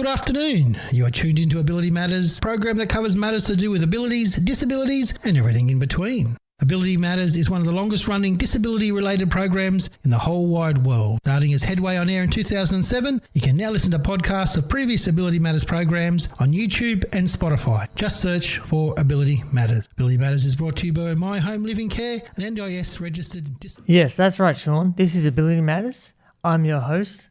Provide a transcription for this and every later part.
Good afternoon. You are tuned into Ability Matters, a program that covers matters to do with abilities, disabilities and everything in between. Ability Matters is one of the longest running disability-related programs in the whole wide world. Starting as Headway On Air in 2007, you can now listen to podcasts of previous Ability Matters programs on YouTube and Spotify. Just search for Ability Matters. Ability Matters is brought to you by My Home Living Care, an NDIS registered... Yes, that's right, Sean. This is Ability Matters. I'm your host,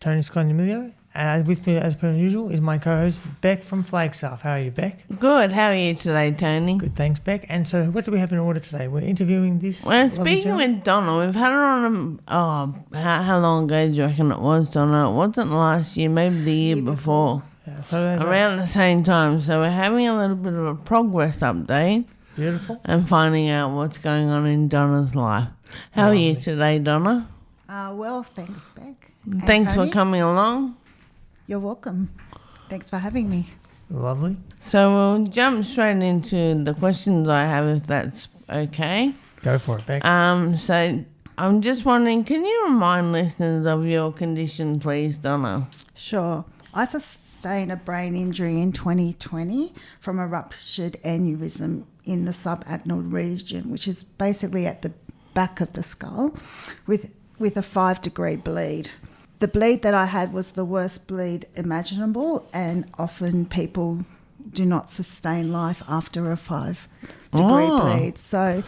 Tony Scott-Emilio, and with me, as per usual, is my co-host, Beck from Flagstaff. How are you, Beck? Good. How are you today, Tony? Good, thanks, Beck. And so what do we have in order today? We're interviewing this... Well, speaking with Donna, we've had her on, how long ago do you reckon it was, Donna? It wasn't last year, maybe the year before. Yeah, so around the same time. So we're having a little bit of a progress update. Beautiful. And finding out what's going on in Donna's life. How are you today, Donna? Well, thanks, Beck. Thanks for coming along. You're welcome. Thanks for having me. Lovely. So we'll jump straight into the questions I have, if that's okay. Go for it, Beck. So I'm just wondering, can you remind listeners of your condition, please, Donna? Sure. I sustained a brain injury in 2020 from a ruptured aneurysm in the subapical region, which is basically at the back of the skull, with a 5-degree bleed. The bleed that I had was the worst bleed imaginable, and often people do not sustain life after a 5-degree bleed. So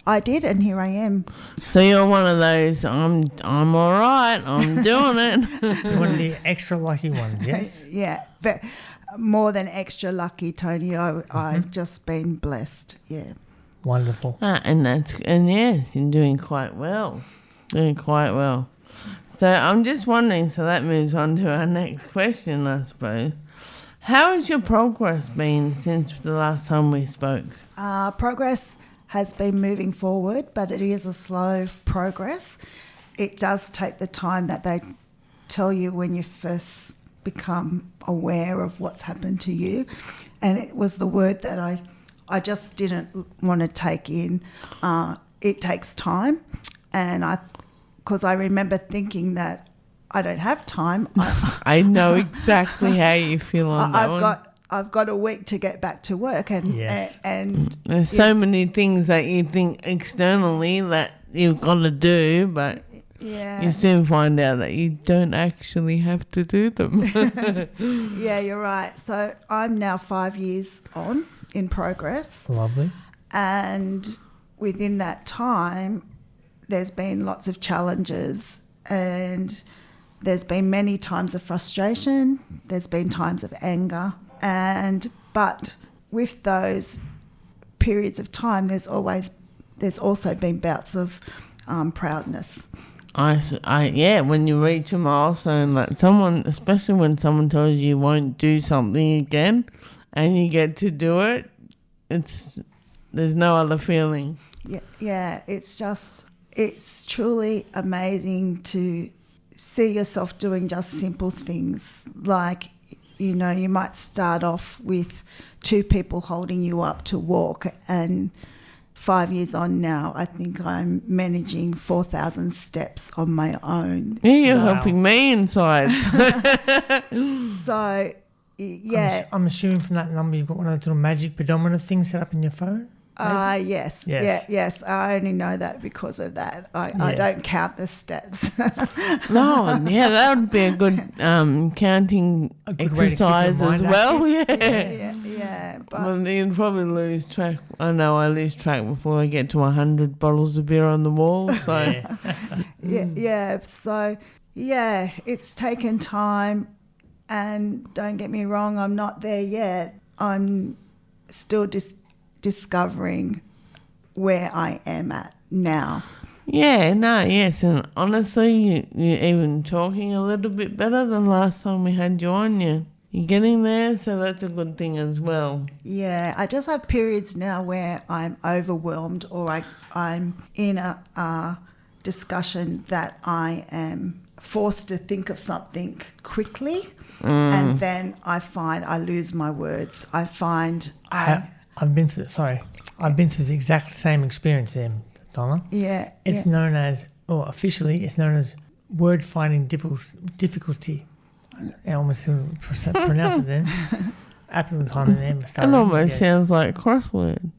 I did, and here I am. So you're one of those, I'm all right, I'm doing it. You're one of the extra lucky ones, yes? Yeah, more than extra lucky, Tony. I've just been blessed, yeah. Wonderful. And yes, you're doing quite well. So I'm just wondering, so that moves on to our next question, I suppose. How has your progress been since the last time we spoke? Progress has been moving forward, but it is a slow progress. It does take the time that they tell you when you first become aware of what's happened to you. And it was the word that I just didn't want to take in. It takes time, and because I remember thinking that I don't have time. I know exactly how you feel on that one. I've got a week to get back to work, and yes. and there's so many things that you think externally that you've got to do, but you soon find out that you don't actually have to do them. Yeah, you're right. So I'm now 5 years on in progress. Lovely. And within that time, there's been lots of challenges, and there's been many times of frustration, there's been times of anger, but with those periods of time, there's also been bouts of proudness. When you reach a milestone, like especially when someone tells you won't do something again, and you get to do it, there's no other feeling. Yeah, it's truly amazing to see yourself doing just simple things like, you might start off with 2 people holding you up to walk, and 5 years on now, I think I'm managing 4,000 steps on my own. Yeah, you're helping me inside. So, yeah. I'm assuming from that number you've got one of those little magic pedometer things set up in your phone? Yes. Yes. I only know that because of that. I don't count the steps. No, that would be a good counting exercise as well. Yeah. But you'd probably lose track. I know I lose track before I get to 100 bottles of beer on the wall. So So it's taken time, and don't get me wrong, I'm not there yet. I'm still discovering where I am at now. Yes, and honestly, you're even talking a little bit better than last time we had you on. You're getting there, so that's a good thing as well. Yeah, I just have periods now where I'm overwhelmed, or I'm in a discussion that I am forced to think of something quickly, and then I find I lose my words. I find I've been through the exact same experience there, Donna. Yeah. It's known as, or officially, it's known as word finding difficulty. I almost couldn't pronounce it then. After the time and It almost sounds like crossword.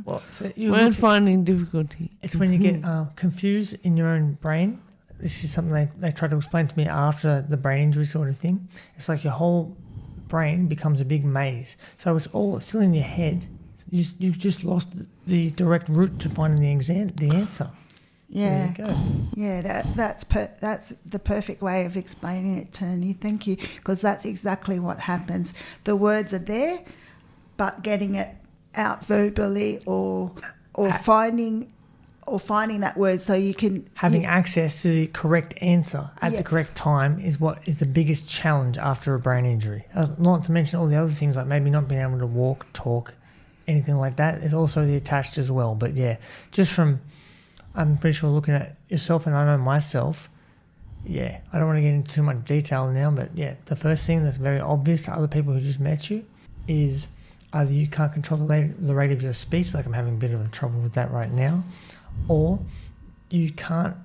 Well, so Word finding difficulty. It's when you get confused in your own brain. This is something they tried to explain to me after the brain injury sort of thing. It's like your whole brain becomes a big maze. So it's all still in your head. You've just lost the direct route to finding the answer. Yeah, there you go. Yeah, that's the perfect way of explaining it, Tony. Thank you, because that's exactly what happens. The words are there, but getting it out verbally or finding that word so you can having access to the correct answer at the correct time is what is the biggest challenge after a brain injury. Not to mention all the other things like maybe not being able to walk, talk, anything like that is also attached as well. But yeah, just from I'm pretty sure looking at yourself and I know myself, I don't want to get into too much detail now, but yeah, the first thing that's very obvious to other people who just met you is either you can't control the rate of your speech, like I'm having a bit of trouble with that right now, or you can't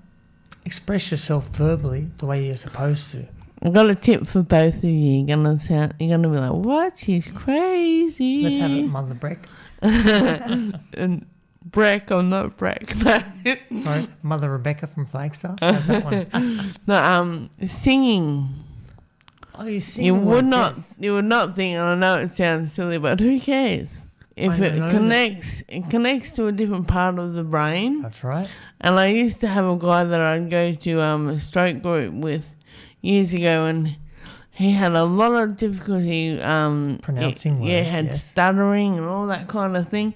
express yourself verbally the way you're supposed to. I've got a tip for both of you. You're gonna be like, "What? She's crazy." Let's have it, Mother Breck. And Breck or not Breck? No. Sorry, Mother Rebecca from Flagstaff. How's that one? No, singing. Oh, you sing. You would not think. And I know it sounds silly, but who cares? If it connects to a different part of the brain. That's right. And I used to have a guy that I'd go to a stroke group with years ago, and he had a lot of difficulty pronouncing words. Yeah, had stuttering and all that kind of thing.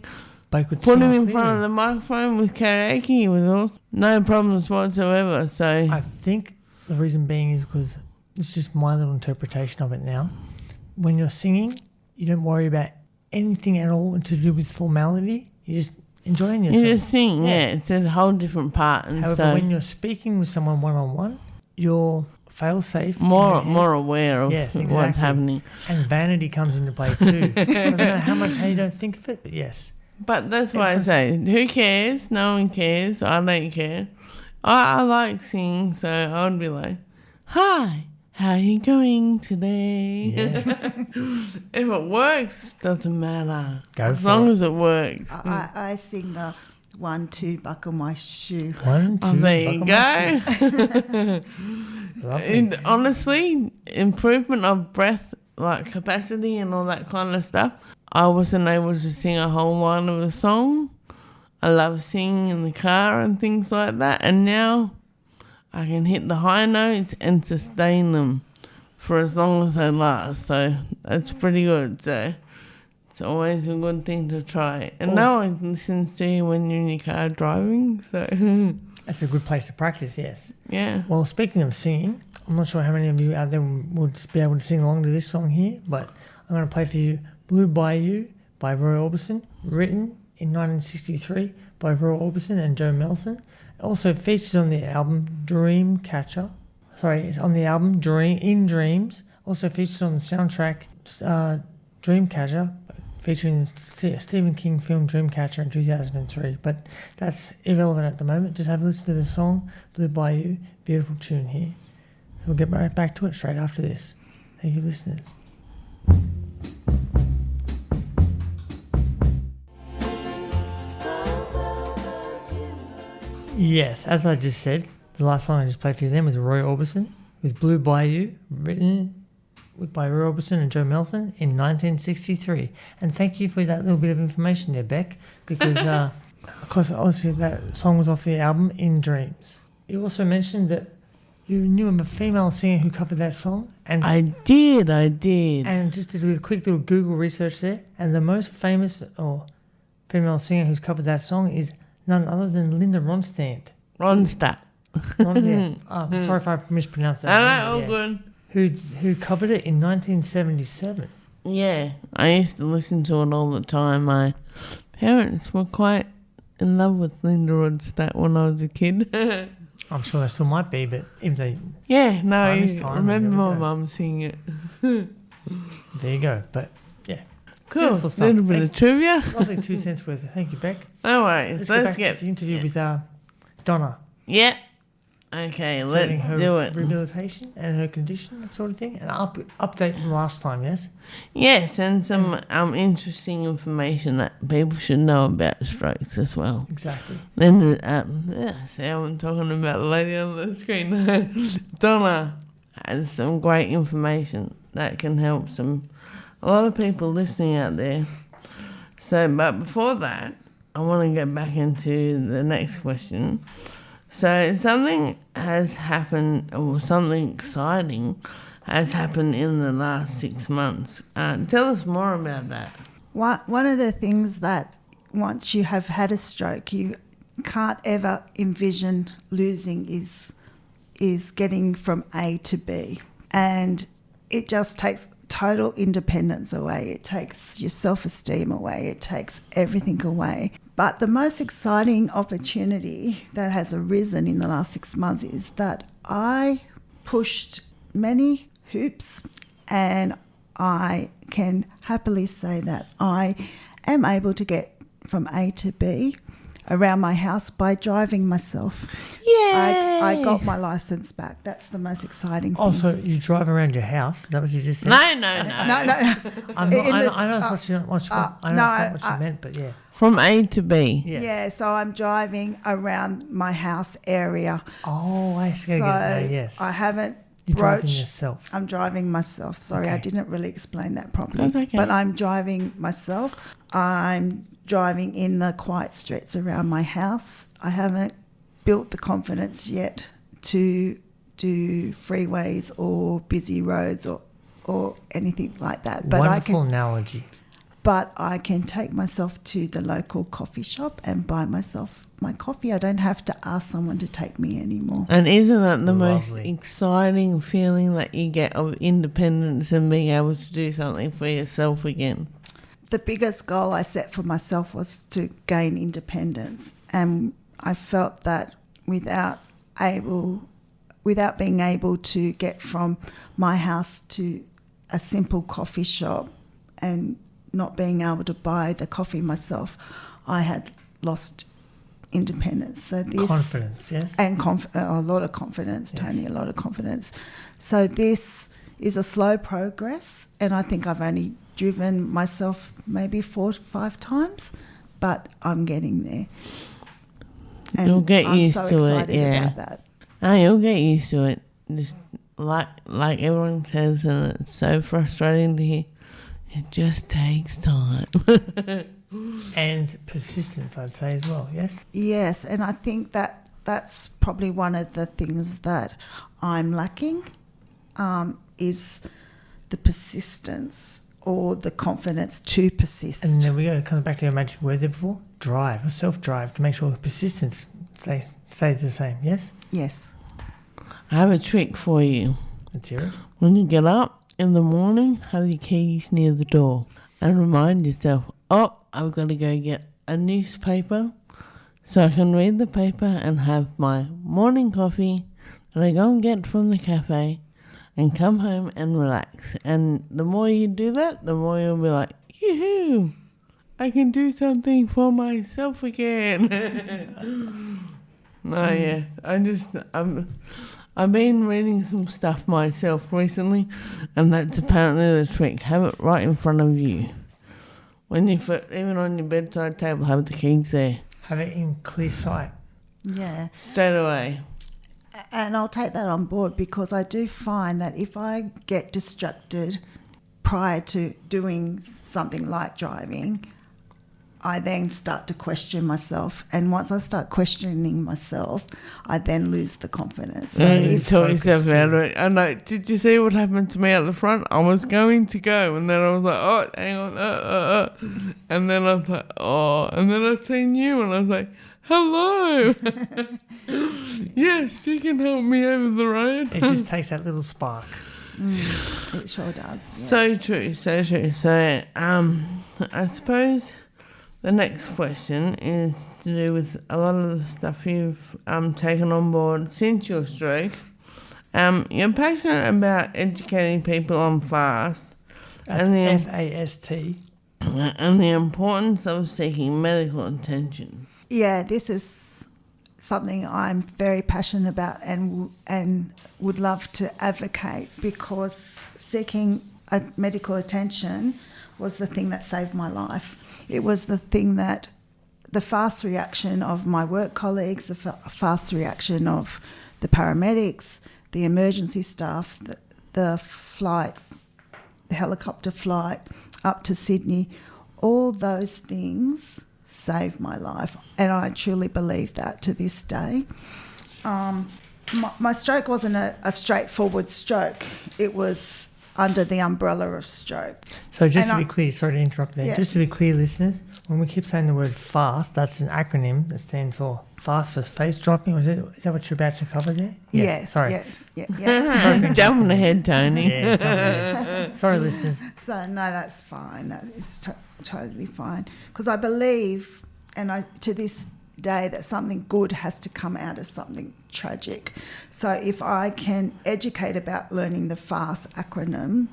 But he could put him in clearly. front of the microphone with karaoke. He was awesome. No problems whatsoever. So I think the reason being is because it's just my little interpretation of it now. When you're singing, you don't worry about anything at all to do with formality. You're just enjoying yourself. You just sing, it's a whole different part. And however, when you're speaking with someone one-on-one, you're fail-safe. More aware of exactly. what's happening. And vanity comes into play too. Doesn't matter how you don't think of it, but yes. But that's why I say, who cares? No one cares. I don't care. I like singing, so I would be like, "Hi, how are you going today?" Yes. If it works, doesn't matter. As long as it works. I sing the 1, 2, buckle my shoe. 1, 2, there you go. And honestly, improvement of breath, like capacity and all that kind of stuff. I wasn't able to sing a whole line of a song. I love singing in the car and things like that. And now I can hit the high notes and sustain them for as long as they last. So that's pretty good. So it's always a good thing to try. And no one listens to you when you're in your car driving. So that's a good place to practice, yes. Yeah. Well, speaking of singing, I'm not sure how many of you out there would be able to sing along to this song here, but I'm going to play for you Blue Bayou by Roy Orbison, written in 1963 by Roy Orbison and Joe Melson. It also features on the album Dreamcatcher. Sorry, it's on the album In Dreams. Also features on the soundtrack Dreamcatcher, featuring the Stephen King film Dreamcatcher in 2003. But that's irrelevant at the moment. Just have a listen to the song Blue Bayou. Beautiful tune here. So we'll get right back to it straight after this. Thank you, listeners. Yes, as I just said, the last song I just played for you then was Roy Orbison with Blue Bayou, written by Roy Orbison and Joe Melson in 1963. And thank you for that little bit of information there, Beck, because of course, obviously that song was off the album In Dreams. You also mentioned that you knew of a female singer who covered that song. And I did. And just did a quick little Google research there, and the most famous female singer who's covered that song is none other than Linda Ronstadt. Sorry if I mispronounced that. All good. Who covered it in 1977. Yeah, I used to listen to it all the time. My parents were quite in love with Linda Ronstadt when I was a kid. I'm sure they still might be, but if they... Yeah, no, I there remember my mum singing it. There you go, but yeah. Cool, a little bit of trivia. Lovely 2 cents worth. Thank you, Beck. No worries, let's get to the interview with Donna. Yeah. Okay, concerning let's her do it. rehabilitation and her condition, that sort of thing. An update from last time, yes? Yes, and some interesting information that people should know about strokes as well. Exactly. Then, see, I'm talking about the lady on the screen. Donna has some great information that can help a lot of people listening out there. So, but before that, I want to get back into the next question. So something has happened, or something exciting has happened in the last 6 months. Tell us more about that. One of the things that once you have had a stroke, you can't ever envision losing is getting from A to B. And it just takes total independence away. It takes your self-esteem away. It takes everything away. But the most exciting opportunity that has arisen in the last 6 months is that I pushed many hoops, and I can happily say that I am able to get from A to B around my house by driving myself. Yay! I got my license back. That's the most exciting thing. Also, you drive around your house? Is that what you just said? No. No. I know that's what you meant, but yeah. From A to B. Yes. Yeah, so I'm driving around my house area. Oh, I see. So Yes. I haven't You're driving broached. yourself. I'm driving myself. Sorry, I Okay. didn't really explain that properly. That's okay. But I'm driving myself. I'm driving in the quiet streets around my house. I haven't built the confidence yet to do freeways or busy roads or anything like that. But Wonderful analogy. But I can take myself to the local coffee shop and buy myself my coffee. I don't have to ask someone to take me anymore. And isn't that the most Lovely. exciting feeling that you get of independence and being able to do something for yourself again? The biggest goal I set for myself was to gain independence, and I felt that without being able to get from my house to a simple coffee shop and not being able to buy the coffee myself, I had lost independence. So this Confidence, yes? and a lot of confidence, Tony, a lot of confidence. So this is a slow progress, and I think I've only driven myself maybe 4 to 5 times, but I'm getting there. And You'll get used I'm to so it, excited yeah. about that. Oh, you'll get used to it. Just like everyone says, and it's so frustrating to hear. It just takes time. And persistence, I'd say as well, yes? Yes, and I think that that's probably one of the things that I'm lacking, is the persistence or the confidence to persist. And there we go. It comes back to your magic word there before. Drive, or self-drive, to make sure persistence stays the same, yes? Yes. I have a trick for you. Let's hear it. When you get up in the morning, have your keys near the door and remind yourself, oh, I've got to go get a newspaper so I can read the paper and have my morning coffee that I go and get from the cafe and come home and relax. And the more you do that, the more you'll be like, yoo-hoo, I can do something for myself again. I've been reading some stuff myself recently, and that's apparently the trick. Have it right in front of you. When you even on your bedside table, have the keys there. Have it in clear sight. Yeah. Straight away. And I'll take that on board, because I do find that if I get distracted prior to doing something like driving, I then start to question myself. And once I start questioning myself, I then lose the confidence. So You talk yourself out of it. I know. Did you see what happened to me at the front? I was going to go, and then I was like, oh, hang on. And then I was like, oh. And then I seen you, and I was like, hello. Yes, you can help me over the road. It just takes that little spark. It sure does. Yeah. So true, so true. So, I suppose the next question is to do with a lot of the stuff you've taken on board since your stroke. You're passionate about educating people on FAST. That's and FAST. And the importance of seeking medical attention. Yeah, this is something I'm very passionate about and would love to advocate, because seeking medical attention was the thing that saved my life. It was the thing that the fast reaction of my work colleagues, the fast reaction of the paramedics, the emergency staff, the helicopter flight up to Sydney, all those things saved my life, and I truly believe that to this day. My stroke wasn't a straightforward stroke. It was under the umbrella of stroke. So just to be clear, sorry to interrupt there, just to be clear, listeners, when we keep saying the word FAST, that's an acronym that stands for fast for face dropping. Is that what you're about to cover there? Yes. Sorry. Yeah. Jumping ahead, Tony. Yeah, jumping ahead. Sorry, listeners. So, no, that's fine. That is totally fine. Because I believe, to this day, that something good has to come out of something tragic. So if I can educate about learning the FAST acronym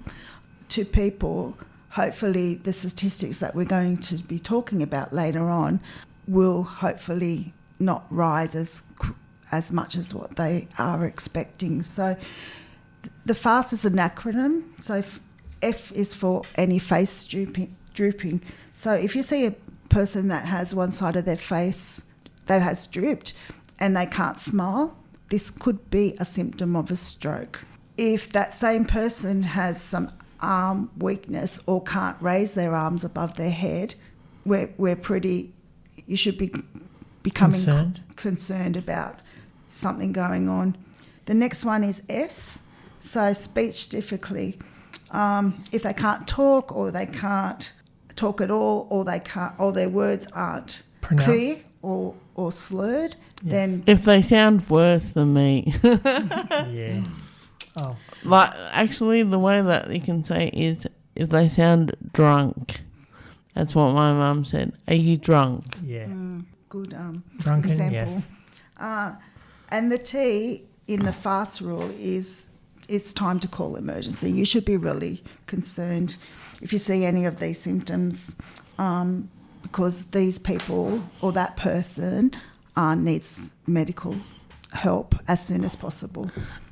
to people, hopefully the statistics that we're going to be talking about later on will hopefully not rise as much as what they are expecting. So the FAST is an acronym. So F is for any face drooping. So if you see a person that has one side of their face that has drooped and they can't smile, this could be a symptom of a stroke. If that same person has some arm weakness or can't raise their arms above their head, you should be becoming concerned about something going on. The next one is S, so speech difficulty. If they can't talk, or they can't talk at all, or their words aren't clear or slurred, then if they sound worse than me. Yeah. Oh. Like, actually, the way that you can say is if they sound drunk. That's what my mum said. Are you drunk? Yeah. Good drunken, example. Yes. And the T in the FAST rule is it's time to call emergency. You should be really concerned if you see any of these symptoms, because these people or that person needs medical help as soon as possible.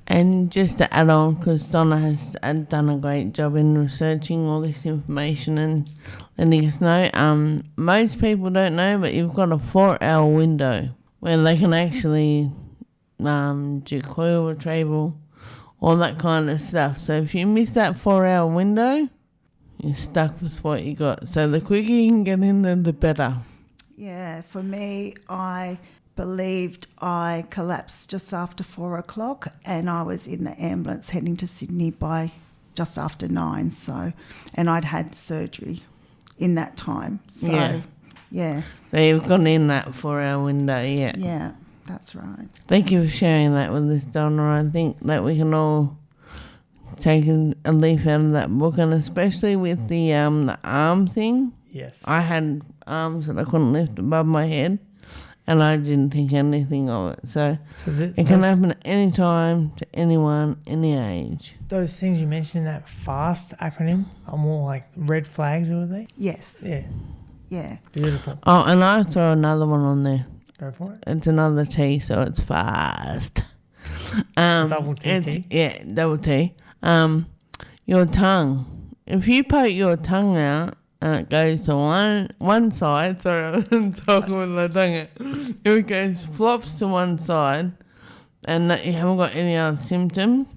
And just to add on, because Donna has done a great job in researching all this information and letting us know, most people don't know, but you've got a 4-hour window where they can actually do coil retrieval, all that kind of stuff. So if you miss that 4-hour window, you're stuck with what you got. So the quicker you can get in there, the better. Yeah, for me, I believed I collapsed just after 4 o'clock, and I was in the ambulance heading to Sydney by just after 9. So, and I'd had surgery in that time. So, yeah. So you've gone in that 4-hour window, yeah. Yeah, that's right. Thank you for sharing that with us, Donna. I think that we can all take a leaf out of that book, and especially with the arm thing. Yes. I had arms that I couldn't lift above my head, and I didn't think anything of it. So it can happen at any time to anyone, any age. Those things you mentioned in that FAST acronym are more like red flags, are they? Yes. Yeah. Yeah. Beautiful. Oh, and I throw another one on there. Go for it. It's another T, so it's fast. Double T. Yeah, double T. Your tongue. If you poke your tongue out and it goes to one side, sorry, I'm talking with my tongue out. If it goes flops to one side and that you haven't got any other symptoms,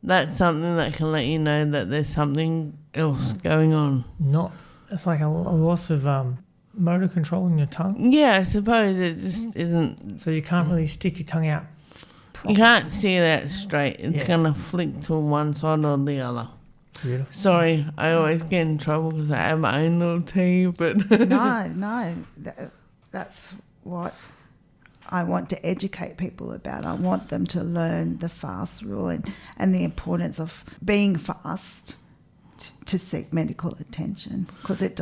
that's something that can let you know that there's something else going on. It's like a loss of motor control in your tongue. Yeah, I suppose it just isn't. So you can't really stick your tongue out. You can't see that straight. It's Yes. going to flick to one side or the other. Beautiful. Sorry, I always get in trouble because I have my own little tea, but... No, that's what I want to educate people about. I want them to learn the FAST rule and the importance of being fast to seek medical attention, because it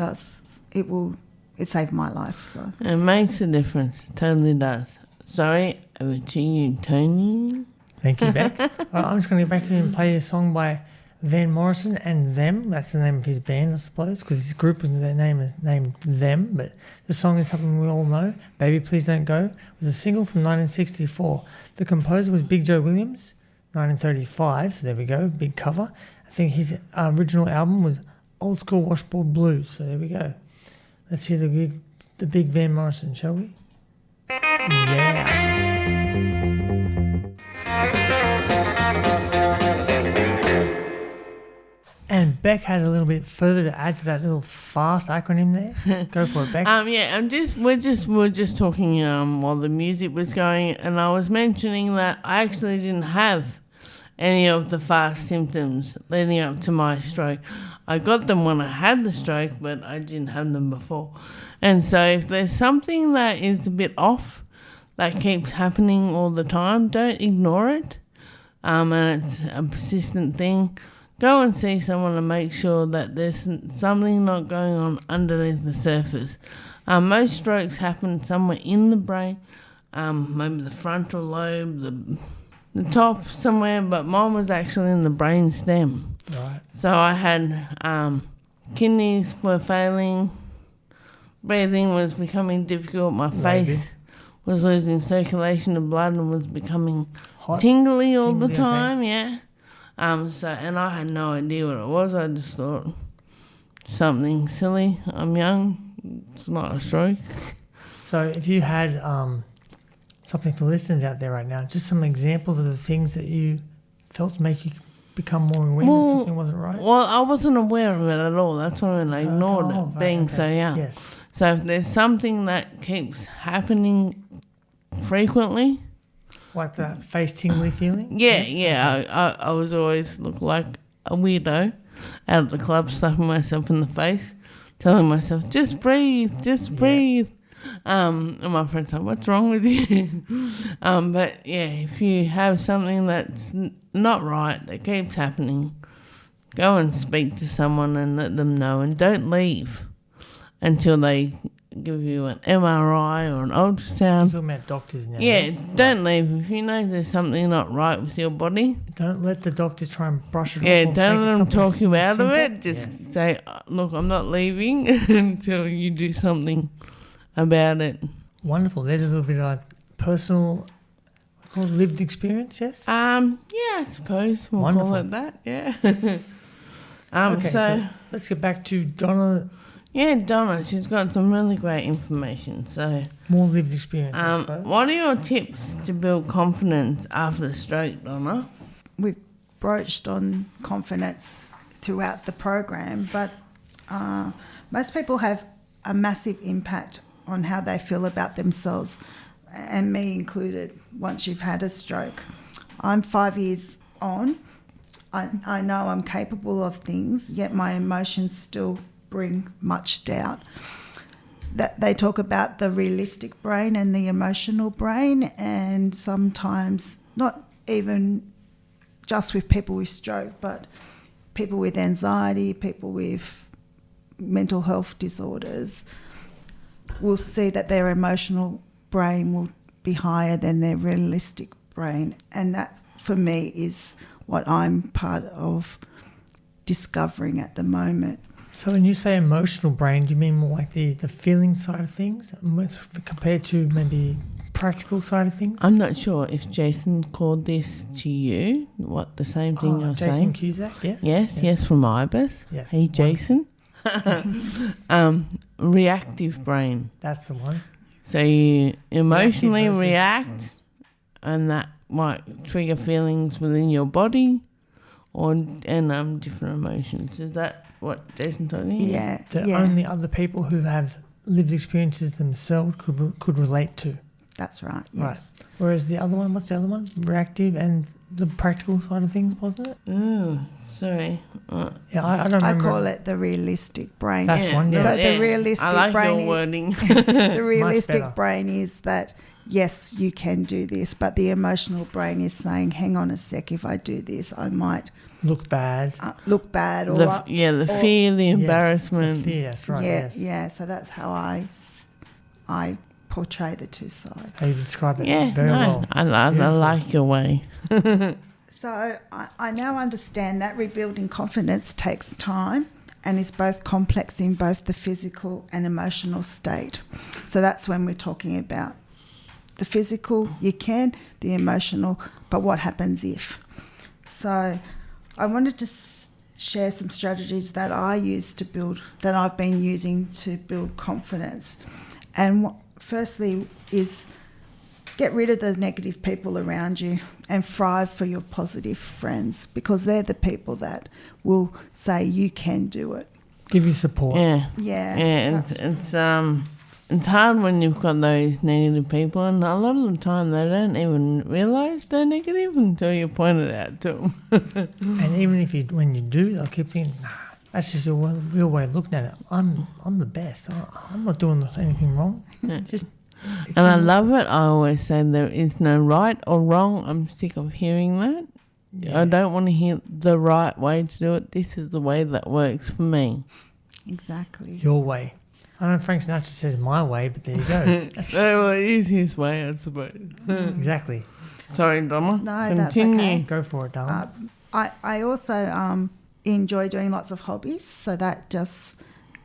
saved my life. So It makes a difference. It totally does. Sorry, over to you, Tony. Thank you, Beck. I'm just going to get back to you and play a song by Van Morrison and Them. That's the name of his band, I suppose, because his group was named Them. But the song is something we all know. Baby Please Don't Go. It was a single from 1964. The composer was Big Joe Williams, 1935. So there we go, big cover. I think his original album was Old School Washboard Blues. So there we go. Let's hear the big Van Morrison, shall we? Yeah. And Beck has a little bit further to add to that little fast acronym there. Go for it, Beck. Yeah, we're just talking while the music was going, and I was mentioning that I actually didn't have any of the fast symptoms leading up to my stroke. I got them when I had the stroke, but I didn't have them before. And so if there's something that is a bit off, that keeps happening all the time, don't ignore it. And it's a persistent thing. Go and see someone and make sure that there's something not going on underneath the surface. Most strokes happen somewhere in the brain, maybe the frontal lobe, the top somewhere, but mine was actually in the brain stem. Right. So I had kidneys were failing, breathing was becoming difficult, my face was losing circulation of blood and was becoming Hot. tingly all the Tingly, time, okay. yeah. And I had no idea what it was. I just thought something silly. I'm young. It's not a stroke. So if you had something for listeners out there right now, just some examples of the things that you felt make you become more aware that something wasn't right. Well, I wasn't aware of it at all. That's why I ignored it, right, being okay. so young. Yes. So if there's something that keeps happening frequently, Like that face tingly feeling? yeah. I was always look like a weirdo out at the club, slapping myself in the face, telling myself, just breathe. And my friend's like, what's wrong with you? But yeah, if you have something that's not right, that keeps happening, go and speak to someone and let them know, and don't leave until they give you an MRI or an ultrasound. You're talking about doctors now. Yeah, yes? don't leave. If you know there's something not right with your body, Don't let the doctors try and brush it off. yeah, or don't make it let them something talk you out of simple. it. Just Yes. say, look, I'm not leaving until you do something about it. Wonderful. There's a little bit of personal, lived experience, yes? Yeah, I suppose we'll Wonderful. call it that. Yeah. Okay, so let's get back to Donna. Yeah, Donna, she's got some really great information. So, More lived experience, I suppose. what are your tips to build confidence after the stroke, Donna? We've broached on confidence throughout the program, but most people have a massive impact on how they feel about themselves, and me included, once you've had a stroke. I'm 5 years on. I know I'm capable of things, yet my emotions still bring much doubt. That they talk about the realistic brain and the emotional brain, and sometimes not even just with people with stroke, but people with anxiety, people with mental health disorders will see that their emotional brain will be higher than their realistic brain, and that for me is what I'm part of discovering at the moment. So when you say emotional brain, do you mean more like the feeling side of things compared to maybe practical side of things? I'm not sure if Jason called this to you, the same thing you're Jason saying. Cusack, yes? Yes, from IBIS. Yes. Hey, Jason. Reactive brain. That's the one. So you emotionally versus- react, and that might trigger feelings within your body, and different emotions. Is that what Jason's talking about? Yeah, That yeah, only other people who have lived experiences themselves could relate to. that's right, yes. Right. Whereas the other one, what's the other one? Reactive and the practical side of things, wasn't it? Oh, sorry. Yeah, I don't I remember. call it the realistic brain. That's one, yeah. So the realistic I like brain your wording. the better. realistic brain is that, yes, you can do this, but the emotional brain is saying, hang on a sec, if I do this, I might Look bad. look bad. Or The fear, the embarrassment. Yes, it's a fear, that's right, yes. Yeah, so that's how I portray the two sides. How you describe it Yeah, very well. I like your way. So I now understand that rebuilding confidence takes time and is both complex in both the physical and emotional state. So that's when we're talking about the physical, you can, the emotional, but what happens if? So I wanted to share some strategies that I use to build, that I've been using to build confidence. And firstly is get rid of the negative people around you and thrive for your positive friends, because they're the people that will say you can do it. Give you support. Yeah, it's hard when you've got those negative people, and a lot of the time they don't even realise they're negative until you point it out to them. And even if when you do, they'll keep thinking, nah, that's just your real way of looking at it. I'm the best. I'm not doing anything wrong. And I love it. I always say there is no right or wrong. I'm sick of hearing that. Yeah. I don't want to hear the right way to do it. This is the way that works for me. Exactly. Your way. I know Frank Sinatra says my way, but there you go. Well, it is his way, I suppose. Exactly. Sorry, Donna. No, Continue. that's okay. Go for it, darling. I also enjoy doing lots of hobbies, so that just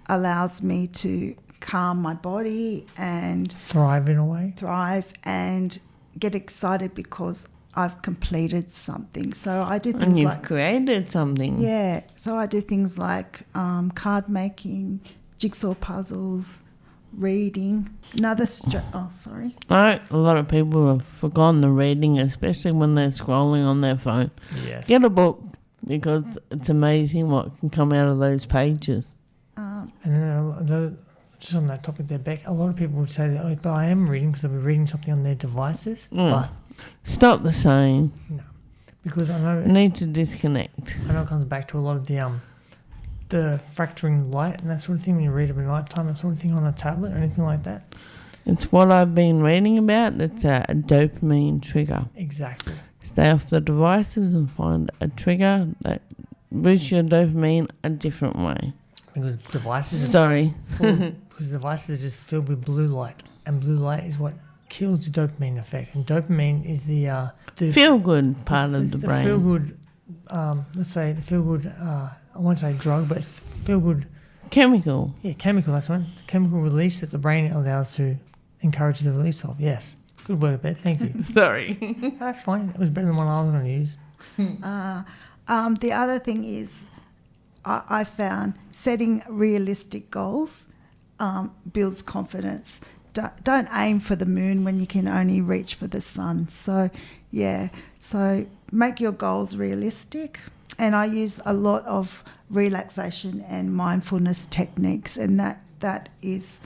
allows me to calm my body and thrive in a way. Thrive and get excited because I've completed something. So I do things and you've like created something. Yeah. So I do things like card making, jigsaw puzzles, reading. Sorry. No, a lot of people have forgotten the reading, especially when they're scrolling on their phone. Yes. Get a book, because it's amazing what can come out of those pages. And then just on that topic there, Beck, a lot of people would say that, oh, but I am reading because I'll be reading something on their devices. But it's not the same. No, because I know you need to disconnect. I know it comes back to a lot of the fracturing light and that sort of thing when you read it at night time, that sort of thing on a tablet or anything like that. It's what I've been reading about. That's a dopamine trigger. Exactly. Stay off the devices and find a trigger that boosts your dopamine a different way. Because devices are just filled with blue light, and blue light is what kills the dopamine effect. And dopamine is the feel-good part of the brain. The feel-good, let's say the feel-good, I won't say drug, but feel-good... Chemical. Yeah, chemical, that's one. Chemical release that the brain allows to encourage the release of, yes. Good word, Bet, thank you. Sorry. That's fine. It was better than what I was going to use. The other thing is I found setting realistic goals builds confidence. Don't aim for the moon when you can only reach for the sun. So make your goals realistic. And I use a lot of relaxation and mindfulness techniques, and that is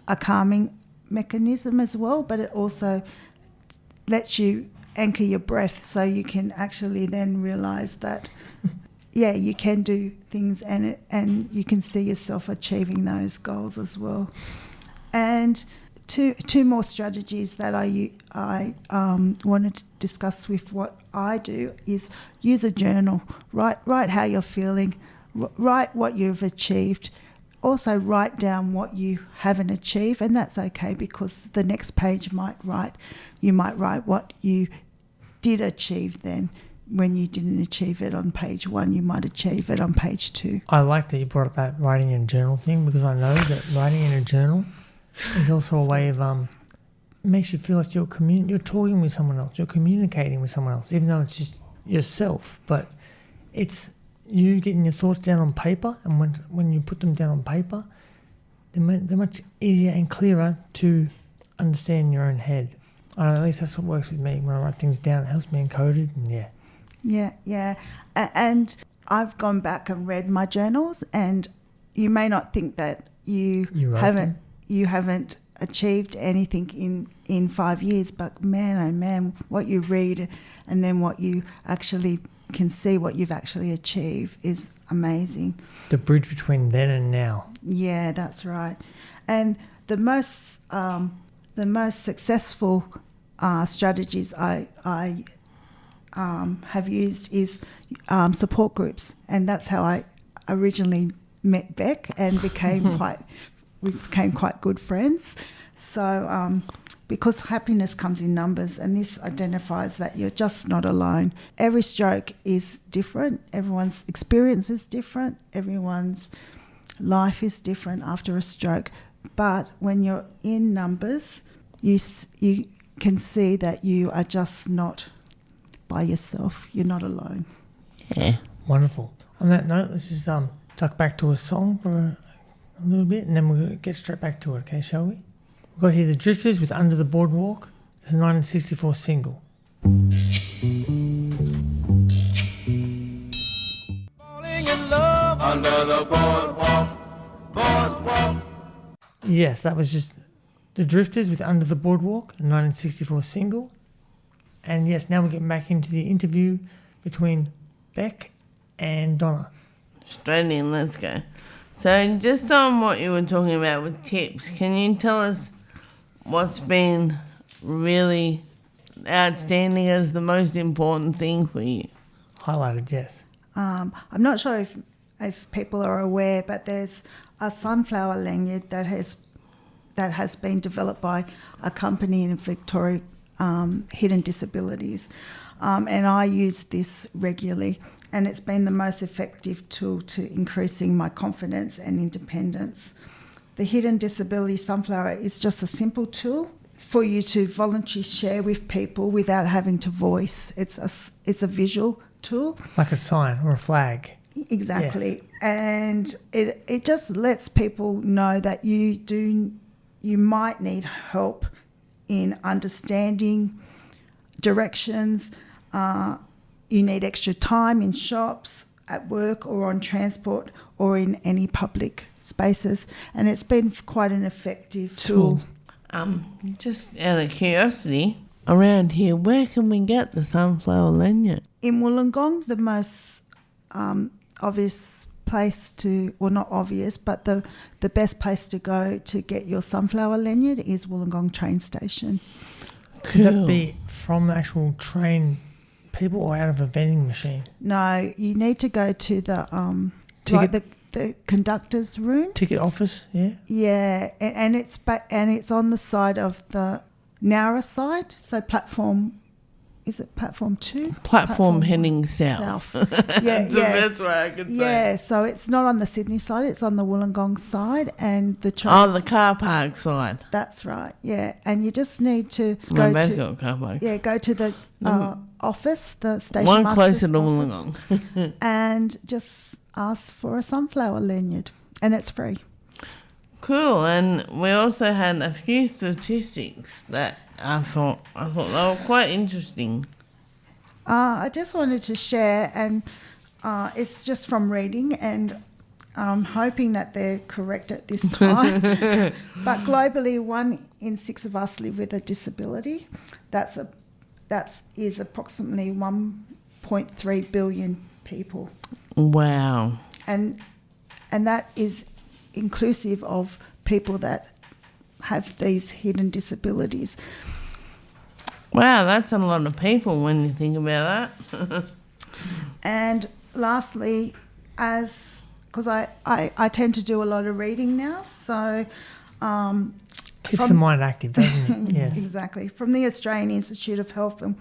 a calming mechanism as well, but it also lets you anchor your breath so you can actually then realise that you can do things and you can see yourself achieving those goals as well. And two more strategies that I wanted to discuss with what I do is use a journal. Write how you're feeling. Write what you've achieved. Also write down what you haven't achieved, and that's okay, because the next page you might write what you did achieve then. When you didn't achieve it on page 1, you might achieve it on page 2. I like that you brought up that writing in a journal thing, because I know that writing in a journal is also a way of it makes you feel like you're talking with someone else, you're communicating with someone else, even though it's just yourself. But it's you getting your thoughts down on paper, and when you put them down on paper, they're much easier and clearer to understand in your own head. At least that's what works with me. When I write things down, it helps me encode it, and Yeah. And I've gone back and read my journals, and you may not think that you haven't achieved anything in 5 years, but man, oh man, what you read and then what you actually can see what you've actually achieved is amazing. The bridge between then and now. Yeah, that's right. And the most successful strategies I have used is support groups, and that's how I originally met Beck and became quite good friends. So because happiness comes in numbers, and this identifies that you're just not alone. Every stroke is different. Everyone's experience is different. Everyone's life is different after a stroke. But when you're in numbers, you can see that you are just not by yourself. You're not alone. Yeah. Wonderful. On that note, let's just tuck back to a song for a little bit, and then we'll get straight back to it, okay, shall we? We've got here the Drifters with Under the Boardwalk. It's a 1964 single. Falling in love under the boardwalk, boardwalk. Yes, that was just the Drifters with Under the Boardwalk, a 1964 single. And yes, now we're getting back into the interview between Beck and Donna. Straight in, let's go. So just on what you were talking about with tips, can you tell us what's been really outstanding as the most important thing for you? Highlighted, yes. I'm not sure if people are aware, but there's a sunflower lanyard that has been developed by a company in Victoria, Hidden Disabilities, and I use this regularly, and it's been the most effective tool to increasing my confidence and independence. The Hidden Disability Sunflower is just a simple tool for you to voluntarily share with people without having to voice. It's a visual tool. Like a sign or a flag. Exactly. Yes. And it just lets people know that you might need help in understanding directions. You need extra time in shops, at work, or on transport, or in any public spaces. And it's been quite an effective tool. Just out of curiosity, around here, where can we get the sunflower lanyard? In Wollongong, the most obvious place to, well, not obvious, but the best place to go to get your sunflower lanyard is Wollongong train station. Could that be from the actual train people or out of a vending machine? No, you need to go to the the conductor's room. Ticket office, yeah? Yeah, and it's on the side of the Nowra side, so platform. Is it platform 2? Platform heading south. Yeah, That's the best way I could say. Yeah, so it's not on the Sydney side, it's on the Wollongong side, and the train. Oh, the car park side. That's right. Yeah, and you just need to go to car parks. Yeah, go to the office, the station one master's closer to office, Wollongong, and just ask for a sunflower lanyard, and it's free. Cool, and we also had a few statistics that I thought they were quite interesting. I just wanted to share, and it's just from reading, and I'm hoping that they're correct at this time. But globally, 1 in 6 of us live with a disability. That is approximately 1.3 billion people. Wow. And that is inclusive of people that have these hidden disabilities. Wow, that's a lot of people when you think about that. And lastly, because I tend to do a lot of reading now, so keeps the mind active, doesn't it? Yes, exactly. From the Australian Institute of Health and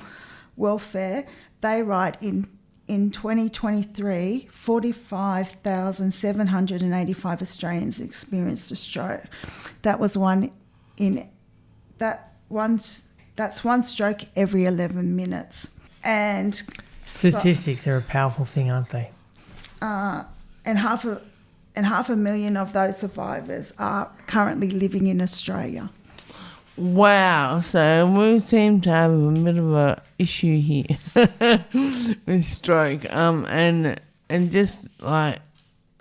Welfare, they write in 2023, 45,785 Australians experienced a stroke. That's one stroke every 11 minutes. And statistics are a powerful thing, aren't they? And half a million of those survivors are currently living in Australia. Wow, so we seem to have a bit of a issue here with stroke. And just like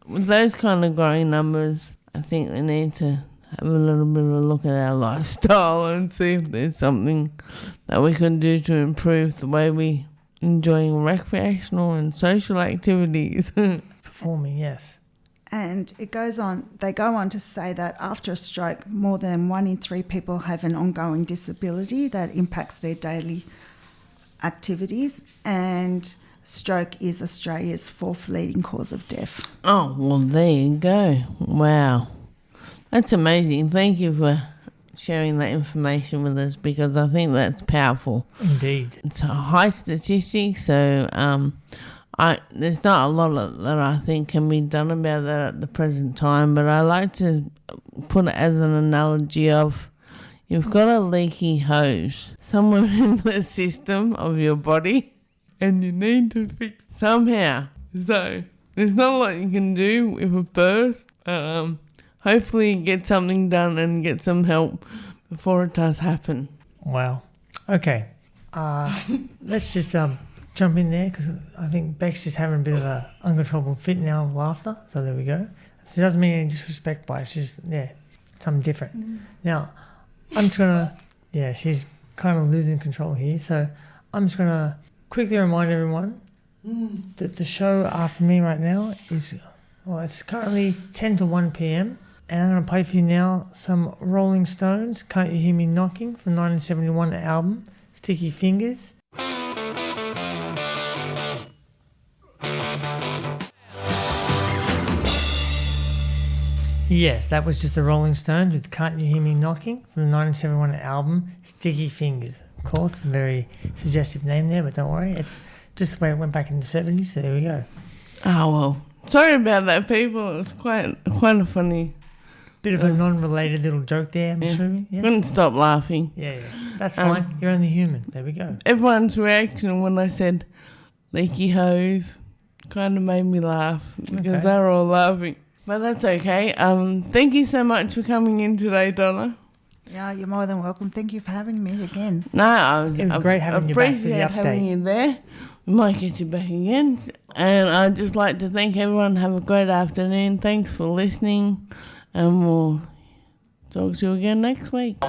with those kind of growing numbers, I think we need to have a little bit of a look at our lifestyle and see if there's something that we can do to improve the way we enjoying recreational and social activities. Performing, yes. And they go on to say that after a stroke, more than 1 in 3 people have an ongoing disability that impacts their daily activities, and stroke is Australia's 4th leading cause of death. Oh, well, there you go. Wow. That's amazing. Thank you for sharing that information with us, because I think that's powerful. Indeed. It's a high statistic, so there's not a lot that I think can be done about that at the present time, but I like to put it as an analogy of, you've got a leaky hose somewhere in the system of your body and you need to fix it somehow. So there's not a lot you can do with a burst. Hopefully get something done and get some help before it does happen. Wow. Okay. Let's just jump in there, because I think Beck's just having a bit of an uncontrollable fit now of laughter. So there we go. So it doesn't mean any disrespect by it. It's just, something different. Now, I'm just going to, she's kind of losing control here. So I'm just going to quickly remind everyone that the show after me right now is, it's currently 10 to 1 p.m. And I'm going to play for you now some Rolling Stones, Can't You Hear Me Knocking, from the 1971 album, Sticky Fingers. Yes, that was just the Rolling Stones with Can't You Hear Me Knocking from the 1971 album, Sticky Fingers. Of course, a very suggestive name there, but don't worry, it's just the way it went back in the 70s, so there we go. Oh, well, sorry about that, people. It's quite a funny... Bit of a non-related little joke there, I'm assuming. Yes? Couldn't stop laughing. Yeah. That's fine. You're only human. There we go. Everyone's reaction when I said leaky hose kind of made me laugh, because they were all laughing. But that's okay. Thank you so much for coming in today, Donna. Yeah, you're more than welcome. Thank you for having me again. No, it was great having you back for the update. Appreciate having you there. We might get you back again. And I'd just like to thank everyone. Have a great afternoon. Thanks for listening. And we'll talk to you again next week.